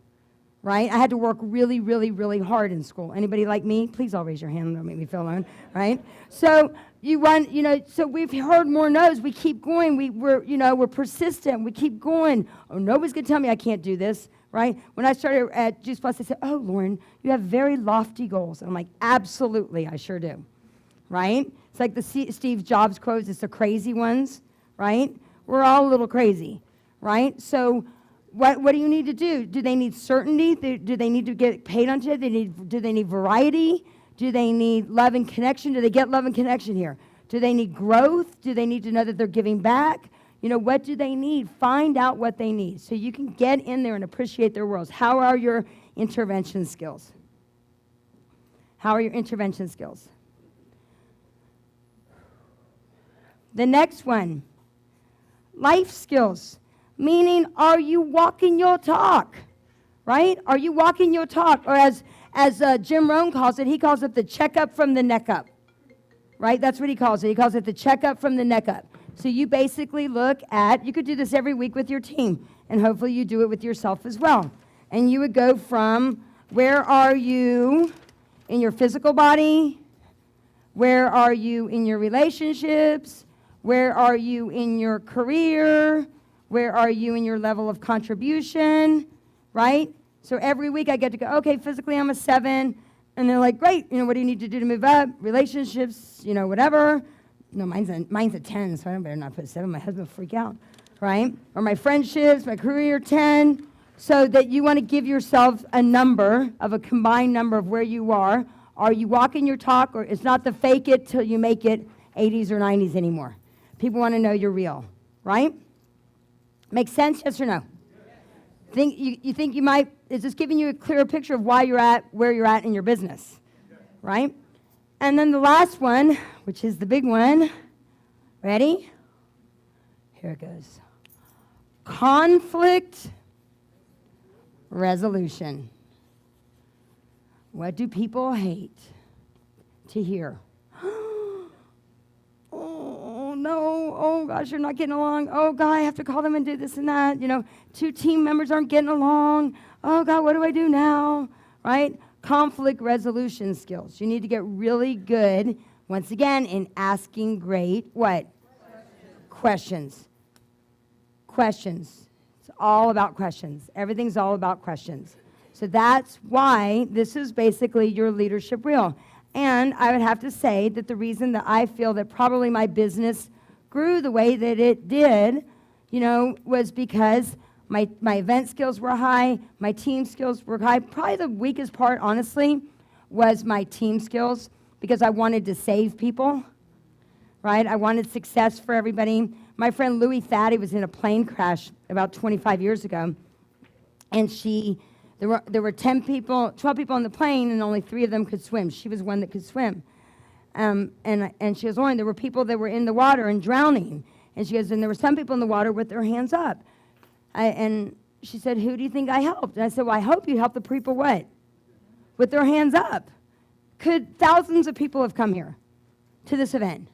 right? I had to work really, really, really hard in school. Anybody like me? Please all raise your hand. Don't make me feel alone, right? So so we've heard more no's. We keep going. We're persistent. We keep going. Oh, nobody's going to tell me I can't do this, right? When I started at Juice Plus, they said, oh, Lauren, you have very lofty goals. And I'm like, absolutely, I sure do, right? It's like the Steve Jobs quotes, it's the crazy ones, right? We're all a little crazy, right? So what do you need to do? Do they need certainty? Do they need to get paid on it? Do they need variety? Do they need love and connection? Do they get love and connection here? Do they need growth? Do they need to know that they're giving back? What do they need? Find out what they need so you can get in there and appreciate their worlds. How are your intervention skills? How are your intervention skills? The next one, life skills, meaning are you walking your talk, right? Are you walking your talk? Or as Jim Rohn calls it, he calls it the checkup from the neck up, right? That's what he calls it. He calls it the checkup from the neck up. So you basically look at, you could do this every week with your team, and hopefully you do it with yourself as well. And you would go from, where are you in your physical body? Where are you in your relationships? Where are you in your career? Where are you in your level of contribution, right? So every week I get to go, okay, physically I'm a 7. And they're like, great, what do you need to do to move up? Relationships, whatever. No, mine's a 10, so I better not put 7. My husband will freak out, right? Or my friendships, my career, 10. So that you want to give yourself a number, of a combined number of where you are. Are you walking your talk? Or it's not the fake it till you make it 80s or 90s anymore. People want to know you're real, right? Make sense, yes or no? You think you might, is this giving you a clearer picture of where you're at in your business, right? And then the last one, which is the big one, ready? Here it goes. Conflict resolution. What do people hate to hear? Oh, no. Oh, gosh, you're not getting along. Oh, God, I have to call them and do this and that. 2 team members aren't getting along. Oh, God, what do I do now? Right? Conflict resolution skills. You need to get really good, once again, in asking great, what? Questions. Questions. It's all about questions. Everything's all about questions. So that's why this is basically your leadership reel. And I would have to say that the reason that I feel that probably my business grew the way that it did, was because my event skills were high, my team skills were high. Probably the weakest part, honestly, was my team skills because I wanted to save people, right? I wanted success for everybody. My friend Louie Thaddy was in a plane crash about 25 years ago, and there were 12 people on the plane, and only 3 of them could swim. She was one that could swim. And she goes, Lauren, there were people that were in the water and drowning. And she goes, and there were some people in the water with their hands up. And she said, who do you think I helped? And I said, well, I hope you helped the people what? With their hands up. Could thousands of people have come here to this event?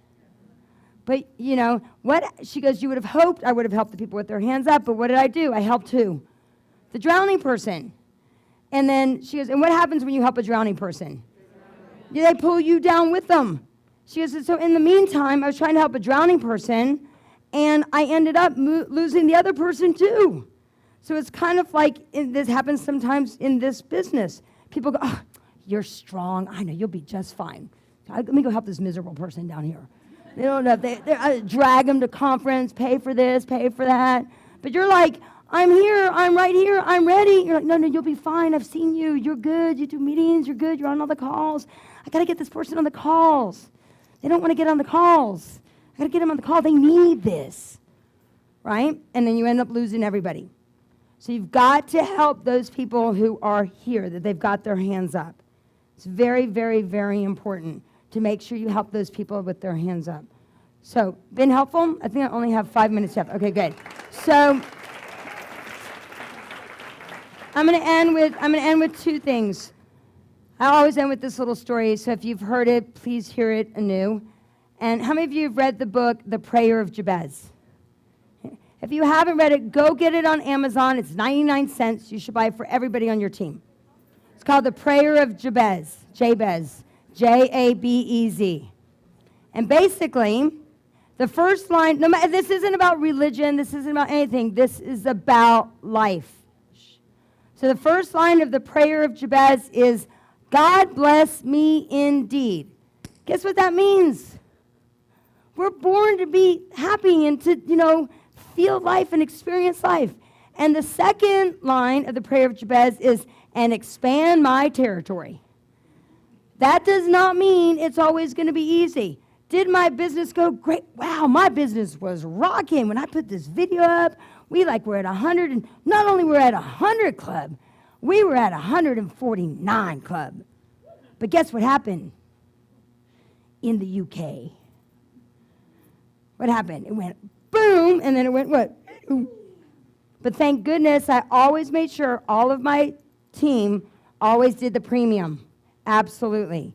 But, what? She goes, you would have hoped I would have helped the people with their hands up, but what did I do? I helped who? The drowning person. And then she goes, and what happens when you help a drowning person? They pull you down with them. She goes, so in the meantime, I was trying to help a drowning person, and I ended up losing the other person too. So it's kind of like this happens sometimes in this business. People go, oh, you're strong. I know, you'll be just fine. Let me go help this miserable person down here. They don't know. I drag them to conference, pay for this, pay for that. But you're like, I'm here, I'm right here, I'm ready. You're like, no, you'll be fine. I've seen you. You're good. You do meetings. You're good. You're on all the calls. I got to get this person on the calls. They don't want to get on the calls. I got to get them on the call. They need this, right? And then you end up losing everybody. So you've got to help those people who are here, that they've got their hands up. It's very, very, very important to make sure you help those people with their hands up. So, been helpful? I think I only have 5 minutes left. Okay, good. So, I'm going to end with two things. I always end with this little story, so if you've heard it, please hear it anew. And how many of you have read the book, The Prayer of Jabez? If you haven't read it, go get it on Amazon. It's 99 cents. You should buy it for everybody on your team. It's called The Prayer of Jabez, Jabez, Jabez. And basically, the first line, this isn't about religion, this isn't about anything, this is about life. So the first line of the prayer of Jabez is, God bless me indeed. Guess what that means? We're born to be happy and to, feel life and experience life. And the second line of the prayer of Jabez is, and expand my territory. That does not mean it's always going to be easy. Did my business go great? Wow, my business was rocking. When I put this video up, we're at 100, and not only were we at 100 club, we were at 149 club. But guess what happened in the UK? What happened? It went boom, and then it went what? But thank goodness I always made sure all of my team always did the premium. Absolutely.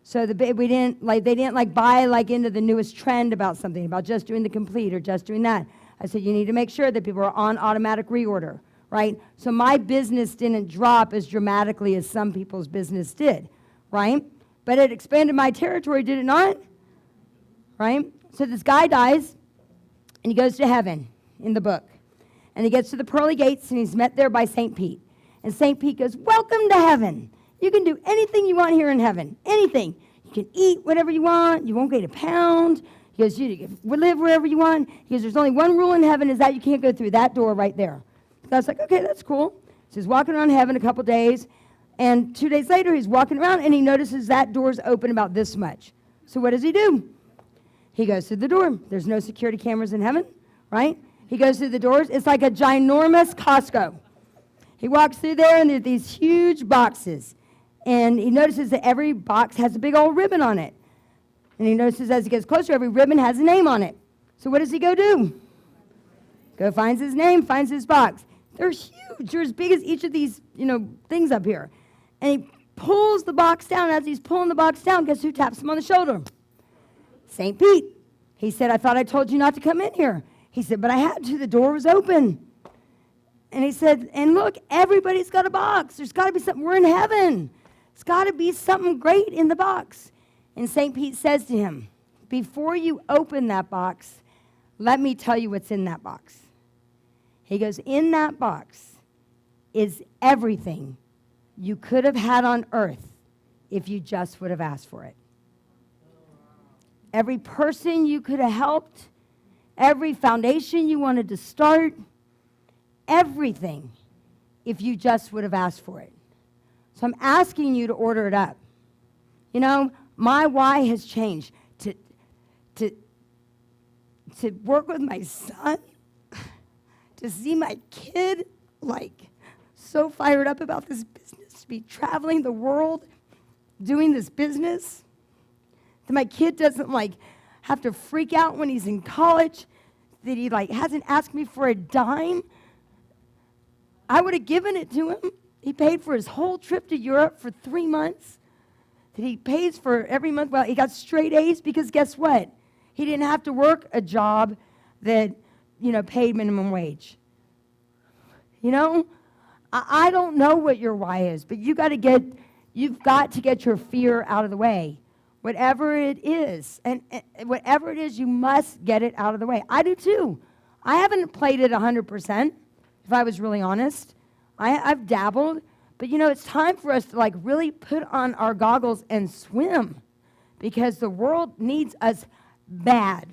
So they didn't buy into the newest trend about something, about just doing the complete or just doing that. I said, you need to make sure that people are on automatic reorder, right? So my business didn't drop as dramatically as some people's business did, right? But it expanded my territory, did it not? Right? So this guy dies, and he goes to heaven in the book. And he gets to the pearly gates, and he's met there by St. Pete. And St. Pete goes, welcome to heaven. You can do anything you want here in heaven, anything. You can eat whatever you want. You won't gain a pound. He goes, you can live wherever you want. He goes, there's only one rule in heaven, is that you can't go through that door right there. I was like, okay, that's cool. So he's walking around heaven a couple days, and 2 days later, he's walking around, and he notices that door's open about this much. So what does he do? He goes through the door. There's no security cameras in heaven, right? He goes through the doors. It's like a ginormous Costco. He walks through there, and there are these huge boxes. And he notices that every box has a big old ribbon on it. And he notices as he gets closer, every ribbon has a name on it. So what does he go do? Go finds his name, finds his box. They're huge. They're as big as each of these, things up here. And he pulls the box down. As he's pulling the box down, guess who taps him on the shoulder? St. Pete. He said, I thought I told you not to come in here. He said, but I had to. The door was open. And he said, and look, everybody's got a box. There's got to be something. We're in heaven. It's got to be something great in the box. And St. Pete says to him, before you open that box, let me tell you what's in that box. He goes, in that box is everything you could have had on earth if you just would have asked for it. Every person you could have helped, every foundation you wanted to start, everything if you just would have asked for it. So I'm asking you to order it up. My why has changed to work with my son, to see my kid so fired up about this business, to be traveling the world doing this business, that my kid doesn't have to freak out when he's in college, that he hasn't asked me for a dime. I would have given it to him. He paid for his whole trip to Europe for 3 months. That he pays for every month. Well, he got straight A's because guess what? He didn't have to work a job that, paid minimum wage. I don't know what your why is, but you've got to get your fear out of the way. Whatever it is, and whatever it is, you must get it out of the way. I do too. I haven't played it 100%. if I was really honest. I've dabbled, but it's time for us to like really put on our goggles and swim, because the world needs us bad.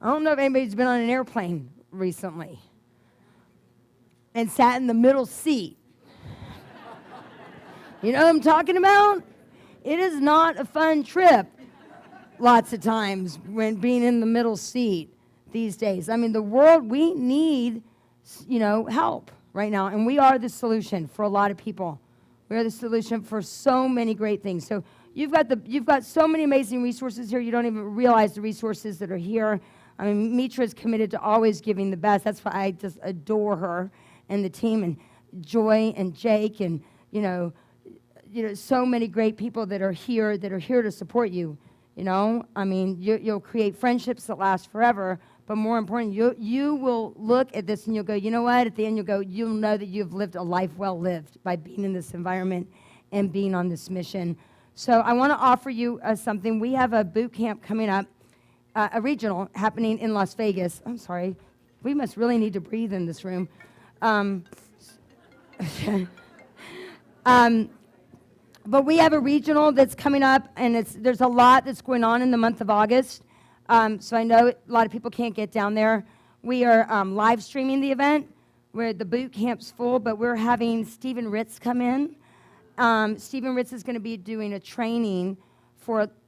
I don't know if anybody's been on an airplane recently and sat in the middle seat. You know what I'm talking about? It is not a fun trip lots of times when being in the middle seat these days. I mean, the world, we need, help right now, and we are the solution for a lot of people. We are the solution for so many great things. So you've got so many amazing resources here. You don't even realize the resources that are here. I mean, Mitra is committed to always giving the best. That's why I just adore her and the team, and Joy and Jake, and so many great people that are here to support you. I mean, you'll create friendships that last forever, but more important, you will look at this and you'll go, you know what? At the end, you'll know that you've lived a life well lived by being in this environment and being on this mission. So I want to offer you something. We have a boot camp coming up, a regional happening in Las Vegas. I'm sorry. We must really need to breathe in this room. But we have a regional that's coming up, and there's a lot that's going on in the month of August. So I know a lot of people can't get down there. We are live streaming the event where the boot camp's full, but we're having Stephen Ritz come in. Stephen Ritz is going to be doing a training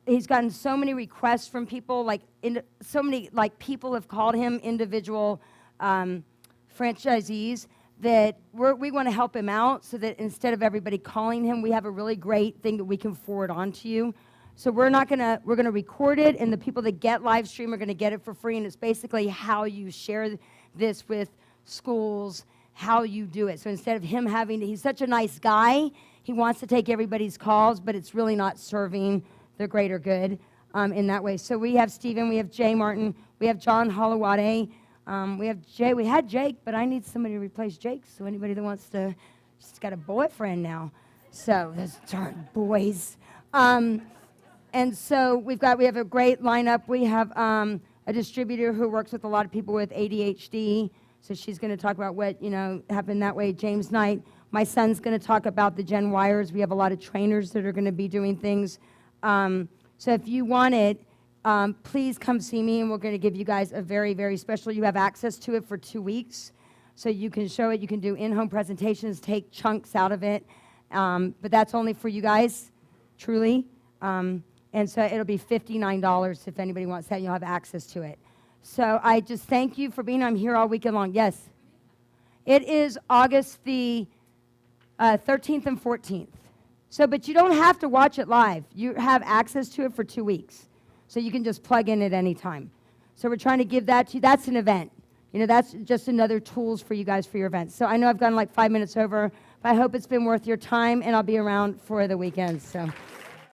he's gotten so many requests from people, so many people have called him, individual franchisees, that we want to help him out, so that instead of everybody calling him, we have a really great thing that we can forward on to you. So we're going to record it, and the people that get live stream are going to get it for free, and it's basically how you share this with schools, how you do it. So instead of him he's such a nice guy, he wants to take everybody's calls, but it's really not serving the greater good in that way. So we have Stephen, we have Jay Martin, we have John Holowade, we have Jay. We had Jake, but I need somebody to replace Jake. So anybody that wants to, she's got a boyfriend now. So those darn boys. And so we have a great lineup. We have a distributor who works with a lot of people with ADHD. So she's going to talk about what happened that way. James Knight. My son's going to talk about the Gen Wires. We have a lot of trainers that are going to be doing things. So if you want it, please come see me, and we're going to give you guys a very, very special. You have access to it for 2 weeks, so you can show it. You can do in-home presentations, take chunks out of it, but that's only for you guys, truly. And so it'll be $59 if anybody wants that. You'll have access to it. So I just thank you for being. I'm here all weekend long. Yes, it is August the 13th and 14th. So, but you don't have to watch it live. You have access to it for 2 weeks. So you can just plug in at any time. So we're trying to give that to you. That's an event. That's just another tools for you guys for your events. So I know I've gone like 5 minutes over, but I hope it's been worth your time, and I'll be around for the weekend. So.